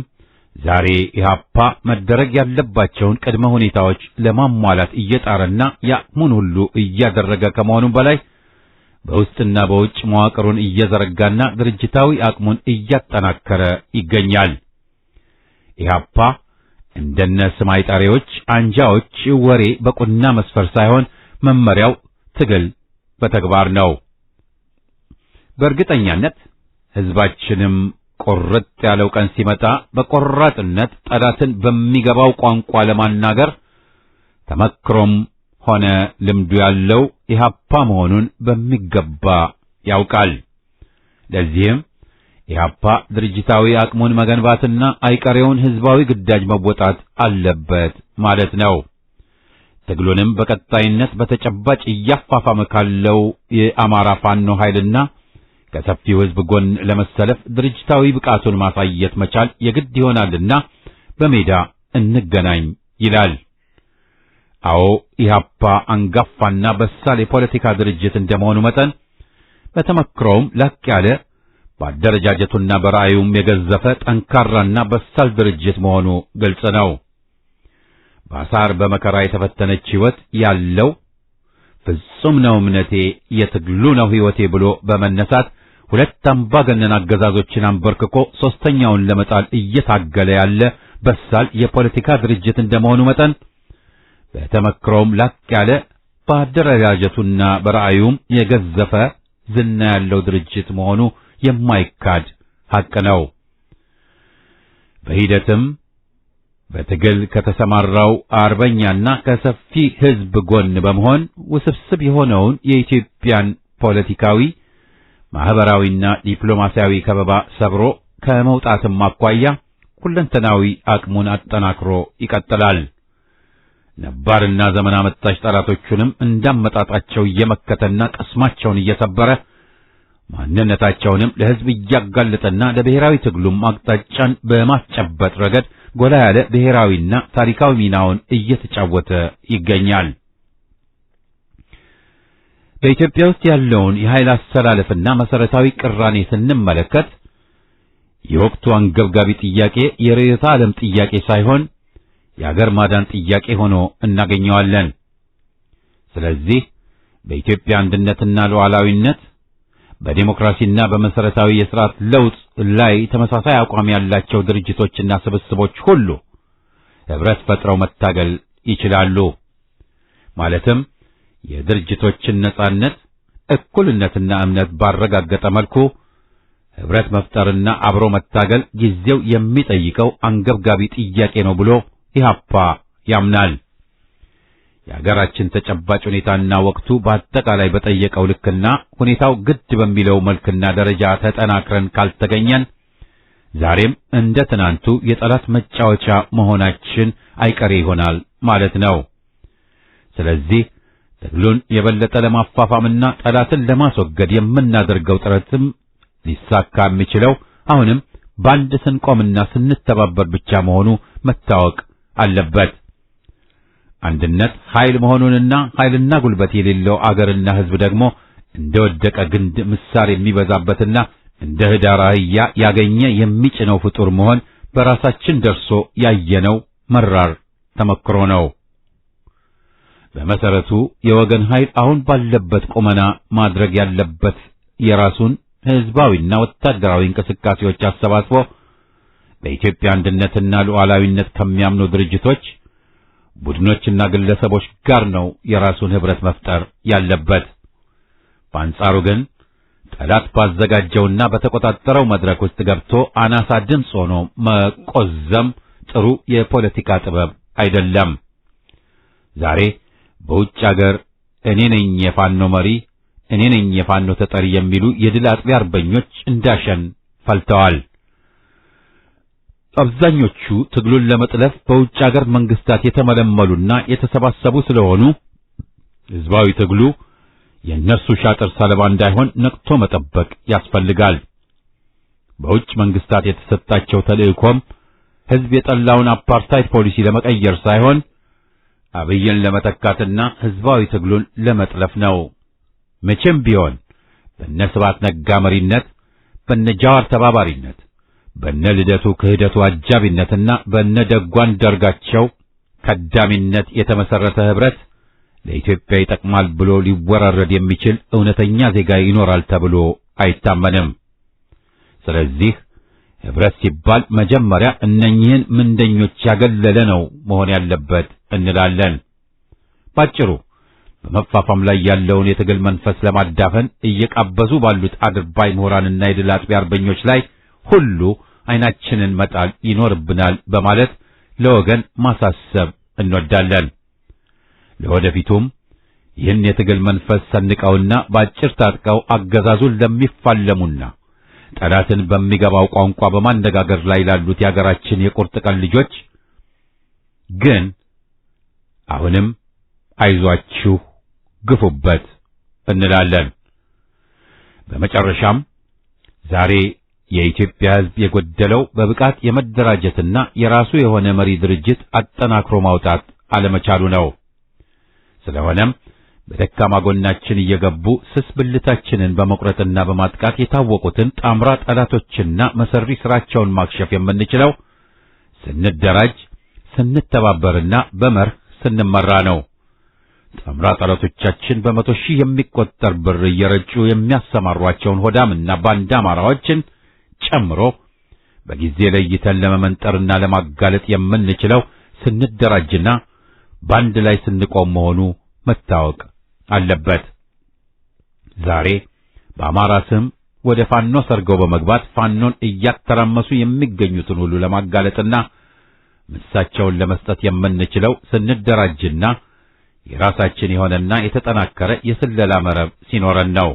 ዛሬ ኢህአፓ መደረግ ያለባቸውን ቅድመ ሁኔታዎች ለማሟላት እየጣረና ያቅሙን ሁሉ እያደረገ ከመሆኑም በላይ በውስጥና በውጭ መዋቅሩን እየዘረጋና ድርጅታዊ አቅሙን እያጠናከረ ይገኛል። ኢህአፓ እንደነ ስማይ ጣሪዎች አንጃዎች ወሬ በቁና መስፈር ሳይሆን መመሪያው ትግል በተግባር ነው። በእርግጠኛነት ህዝባችንም ቆርጥ ያለው ቀን ሲመጣ በቆራጥነት ጠላትን በሚገባው ቋንቋ ለማናገር ተመክሮም ሆነ ልምዱ ያለው ኢህአፓ መሆኑን በሚገባ ያውቃል። ለዚህም ኢህአፓ ድርጅታዊ አቅሙን መገንባትና አይቀሬውን ህዝባዊ ግዳጅ መወጣት አለበት ማለት ነው። ትግሉንም በቀጣይነት በተጨባጭ እያፋፋመ ካለው የአማራ ፋኖ ኃይልና ከሰፊው ህዝብ ጎን ለመሰለፍ ድርጅታዊ ብቃቱን ማሳየት መቻል የግድ ይሆናልና በሜዳ እንገናኝ ይላል። አዎ ኢህአፓ አንጋፋና በሳል የፖለቲካ ድርጅት እንደመሆኑ መጠን በተመክሮውም ላቅ ያለ በአደረጃጀቱና በራእዩም የገዘፈ ጠንካራና በሳል ድርጅት መሆኑ ግልጽ ነው። በአሳር በመከራ የተፈተነች ህይወት ያለው ፍጹም ነው እምነቴ የትግሉ ነው ህይወቴ ብሎ በመነሳት ሁለት አምባገነን አገዛዞችን አንበርክኮ ሶስተኛውን ለመጣል እየታገለ ያለ በሳል የፖለቲካ ድርጅት እንደመሆኑ መጠን በተመክሮም ላቅ ያለ በአደረጃጀቱና በራእዩም የገዘፈ ዝና ያለው ድርጅት መሆኑ የማይካድ ሐቅ ነው። በሂደትም በትግል ከተሰማራው አርበኛና ከሰፊ ህዝብ ጎን በመሆን ውስብስብ የሆነውን የኢትዮጵያን ፖለቲካዊ፣ ማህበራዊና ዲፕሎማሲያዊ ከበባ ሰብሮ ከመውጣትም አኳያ ሁለንተናዊ አቅሙን አጠናክሮ ይቀጥላል። ነባርና ዘመን አመጣሽ ጠላቶቹንም እንዳመጣጣቸው እየመከተና ቅስማቸውን እየሰበረ ማንነታቸውንም ለህዝብ እያጋለጠና ለብሔራዊ ትግሉም አቅጣጫን በማስጨበጥ ረገድ ጎላ ያለ ብሔራዊና ታሪካዊ ሚናውን እየተጫወተ ይገኛል። በኢትዮጵያ ውስጥ ያለውን የኃይል አሰላለፍና መሰረታዊ ቅራኔ ስንመለከት የወቅቱ አንገብጋቢ ጥያቄ የርዕዮተ ዓለም ጥያቄ ሳይሆን የአገር ማዳን ጥያቄ ሆኖ እናገኘዋለን። ስለዚህ በኢትዮጵያ አንድነትና ሉዓላዊነት በዲሞክራሲና በመሰረታዊ የሥርዓት ለውጥ ላይ ተመሳሳይ አቋም ያላቸው ድርጅቶችና ስብስቦች ሁሉ ህብረት ፈጥረው መታገል ይችላሉ። ማለትም የድርጅቶችን ነጻነት፣ እኩልነትና እምነት ባረጋገጠ መልኩ ህብረት መፍጠርና አብሮ መታገል ጊዜው የሚጠይቀው አንገብጋቢ ጥያቄ ነው ብሎ ኢህአፓ ያምናል። የሀገራችን ተጨባጭ ሁኔታና ወቅቱ በአጠቃላይ በጠየቀው ልክና ሁኔታው ግድ በሚለው መልክና ደረጃ ተጠናክረን ካልተገኘን ዛሬም እንደ ትናንቱ የጠላት መጫወቻ መሆናችን አይቀሬ ይሆናል ማለት ነው። ስለዚህ ትግሉን የበለጠ ለማፋፋምና ጠላትን ለማስወገድ የምናደርገው ጥረትም ሊሳካ የሚችለው አሁንም ባንድ ስንቆምና ስንተባበር ብቻ መሆኑ መታወቅ አለበት። አንድነት ኃይል መሆኑንና ኃይልና ጉልበት የሌለው አገርና ህዝብ ደግሞ እንደወደቀ ግንድ ምሳር የሚበዛበትና እንደ ህዳር አህያ ያገኘ የሚጭነው ፍጡር መሆን በራሳችን ደርሶ ያየነው መራር ተመክሮ ነው። በመሰረቱ የወገን ኃይል አሁን ባለበት ቁመና ማድረግ ያለበት የራሱን ህዝባዊና ወታደራዊ እንቅስቃሴዎች አሰባስቦ በኢትዮጵያ አንድነትና ሉዓላዊነት ከሚያምኑ ድርጅቶች፣ ቡድኖችና ግለሰቦች ጋር ነው የራሱን ህብረት መፍጠር ያለበት። በአንጻሩ ግን ጠላት ባዘጋጀውና በተቆጣጠረው መድረክ ውስጥ ገብቶ አናሳ ድምፅ ሆኖ መቆዘም ጥሩ የፖለቲካ ጥበብ አይደለም። ዛሬ በውጭ አገር እኔ ነኝ የፋኖ መሪ፣ እኔ ነኝ የፋኖ ተጠሪ የሚሉ የድል አጥቢያ አርበኞች እንዳሸን ፈልተዋል። አብዛኞቹ ትግሉን ለመጥለፍ በውጭ አገር መንግስታት የተመለመሉና የተሰባሰቡ ስለሆኑ ህዝባዊ ትግሉ የእነርሱ ሻጥር ሰለባ እንዳይሆን ነቅቶ መጠበቅ ያስፈልጋል። በውጭ መንግስታት የተሰጣቸው ተልእኮም ህዝብ የጠላውን አፓርታይድ ፖሊሲ ለመቀየር ሳይሆን አብይን ለመተካትና ህዝባዊ ትግሉን ለመጥለፍ ነው። መቼም ቢሆን በነ ስብሐት ነጋ መሪነት፣ በነ ጃዋር ተባባሪነት፣ በነ ልደቱ ክህደቱ አጃቢነትና በነ ደጓን ደርጋቸው ከዳሚነት የተመሰረተ ህብረት ለኢትዮጵያ ይጠቅማል ብሎ ሊወራረድ የሚችል እውነተኛ ዜጋ ይኖራል ተብሎ አይታመንም። ስለዚህ ህብረት ሲባል መጀመሪያ እነኚህን ምንደኞች ያገለለ ነው መሆን ያለበት እንላለን። ባጭሩ በመፋፋም ላይ ያለውን የትግል መንፈስ ለማዳፈን እየቃበዙ ባሉት አድርባይ ምሁራንና የድል አጥቢያ አርበኞች ላይ ሁሉ አይናችንን መጣል ይኖርብናል በማለት ለወገን ማሳሰብ እንወዳለን። ለወደፊቱም ይህን የትግል መንፈስ ሰንቀውና ባጭር ታጥቀው አገዛዙን ለሚፋለሙና ጠላትን በሚገባው ቋንቋ በማነጋገር ላይ ላሉት የአገራችን የቁርጥ ቀን ልጆች ግን አሁንም አይዟችሁ ግፉበት እንላለን። በመጨረሻም ዛሬ የኢትዮጵያ ሕዝብ የጎደለው በብቃት የመደራጀትና የራሱ የሆነ መሪ ድርጅት አጠናክሮ ማውጣት አለመቻሉ ነው። ስለሆነም በደካማ ጎናችን እየገቡ ስስ ብልታችንን በመቁረጥና በማጥቃት የታወቁትን ጣምራ ጠላቶችና መሰሪ ስራቸውን ማክሸፍ የምንችለው ስንደራጅ፣ ስንተባበርና በመርህ ስንመራ ነው። ጣምራ ጠላቶቻችን በመቶ ሺህ የሚቆጠር ብር እየረጩ የሚያሰማሯቸውን ሆዳምና ባንዳ አማራዎችን ጨምሮ በጊዜ ለይተን ለመመንጠርና ለማጋለጥ የምንችለው ስንደራጅና በአንድ ላይ ስንቆም መሆኑ መታወቅ አለበት። ዛሬ በአማራ ስም ወደ ፋኖ ሰርገው በመግባት ፋኖን እያተራመሱ የሚገኙትን ሁሉ ለማጋለጥና ምሳቸውን ለመስጠት የምንችለው ስንደራጅና የራሳችን የሆነና የተጠናከረ የስለላ መረብ ሲኖረን ነው።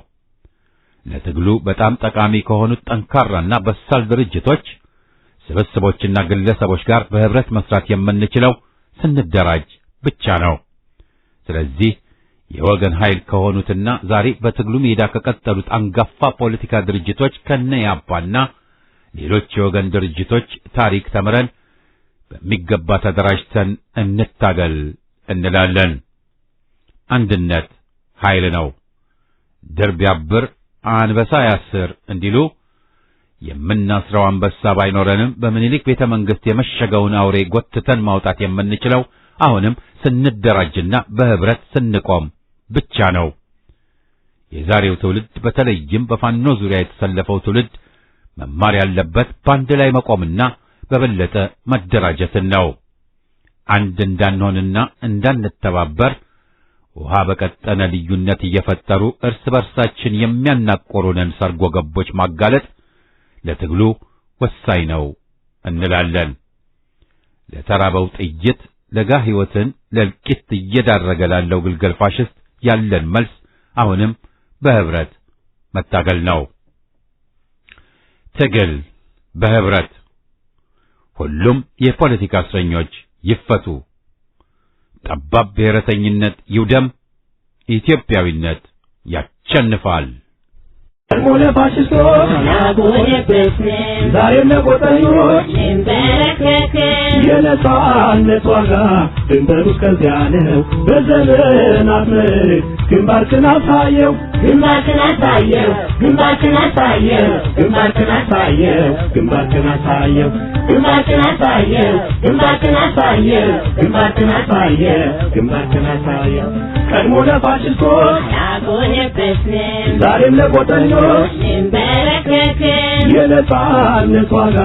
ለትግሉ በጣም ጠቃሚ ከሆኑት ጠንካራና በሳል ድርጅቶች፣ ስብስቦችና ግለሰቦች ጋር በህብረት መስራት የምንችለው ስንደራጅ ብቻ ነው። ስለዚህ የወገን ኃይል ከሆኑትና ዛሬ በትግሉ ሜዳ ከቀጠሉት አንጋፋ ፖለቲካ ድርጅቶች ከነያፓና ሌሎች የወገን ድርጅቶች ታሪክ ተምረን በሚገባ ተደራጅተን እንታገል እንላለን። አንድነት ኃይል ነው። ድር ቢያብር አንበሳ ያስር እንዲሉ የምናስረው አንበሳ ባይኖረንም በምኒልክ ቤተ መንግሥት የመሸገውን አውሬ ጎትተን ማውጣት የምንችለው አሁንም ስንደራጅና በህብረት ስንቆም ብቻ ነው። የዛሬው ትውልድ በተለይም በፋኖ ዙሪያ የተሰለፈው ትውልድ መማር ያለበት በአንድ ላይ መቆምና በበለጠ መደራጀትን ነው። አንድ እንዳንሆንና እንዳንተባበር ውሃ በቀጠነ ልዩነት እየፈጠሩ እርስ በርሳችን የሚያናቆሩንን ሰርጎ ገቦች ማጋለጥ ለትግሉ ወሳኝ ነው እንላለን። ለተራበው ጥይት ለጋ ሕይወትን ለእልቂት እየዳረገ ላለው ግልገል ፋሽስት ያለን መልስ አሁንም በህብረት መታገል ነው። ትግል በህብረት። ሁሉም የፖለቲካ እስረኞች ይፈቱ። ጠባብ ብሔረተኝነት ይውደም። ኢትዮጵያዊነት ያሸንፋል። ዛሬም ለቆጠኞች የነጻነት ዋጋ ድንበሩ እስከዚያ ነው። በዘመናት ምርክ ግንባርክን አሳየው፣ ግንባርክን አሳየው፣ ግንባርክን አሳየው፣ ግንባርክን አሳየው፣ ግንባርክን አሳየው፣ ግንባርክን አሳየው፣ ግንባርክን አሳየው፣ ግንባርክን አሳየው፣ ግንባርክን አሳየው። ቀድሞ ለፋሽስቶች ዛሬም ለቆጠኞች የነጻነት ዋጋ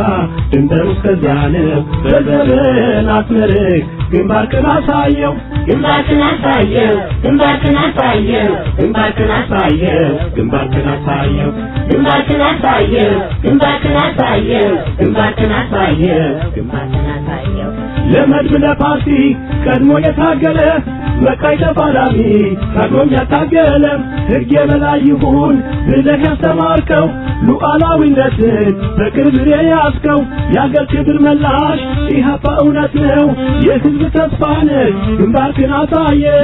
ድንበሩ እስከዚያ ነው። በዘመናት መርህ ግንባርክን አሳየው ግንባርክን አሳየው ግንባርክን አሳየው ግንባርክን አሳየው ግንባርክን አሳየው ግንባርክን አሳየው ግንባርክን አሳየው ግንባርክን አሳየው ግንባርክን አሳየው ለመድብ ለፓርቲ ቀድሞ የታገለ መቃይ ተፋላሚ ታግሎም ያታገለ ሕግ የበላይ ይሁን ብለህ ያስተማርከው ሉዓላዊነትን በቅርብ የያዝከው የአገር ክብር መላሽ ኢህአፓ እውነት ነው የሕዝብ ተስፋ ነህ ግንባርክን አሳየው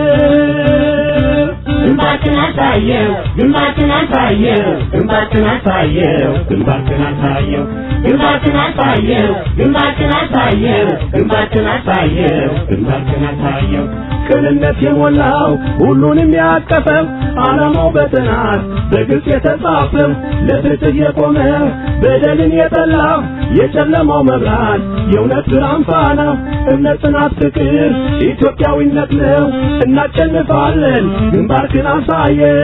ግንባርክን አሳየው ግንባርክን አሳየው ግንባርክን አሳየው ግንባርክን አሳየው ግንባርክን አሳየው ግንባርክን አሳየው ግንባርክን አሳየው ግንባርክን አሳየው ቅንነት የሞላው ሁሉንም ያቀፈው ዓላማው በጥናት በግልጽ የተጻፈው ለፍትህ የቆመ በደልን የጠላ የጨለማው መብራት የእውነት ብርሃን ፋና እምነት፣ ጽናት፣ ፍቅር ኢትዮጵያዊነት ነው። እናሸንፋለን። ግንባርክን አሳየው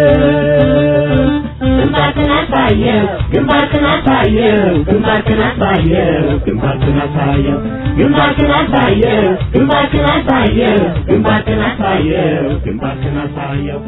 ግንባርክን አሳየው ግንባርክን አሳየው ግንባርክን አሳየው ግንባርክን አሳየው ግንባርክን አሳየው ግንባርክን አሳየው ግንባርክን አሳየው ግንባርክን አሳየው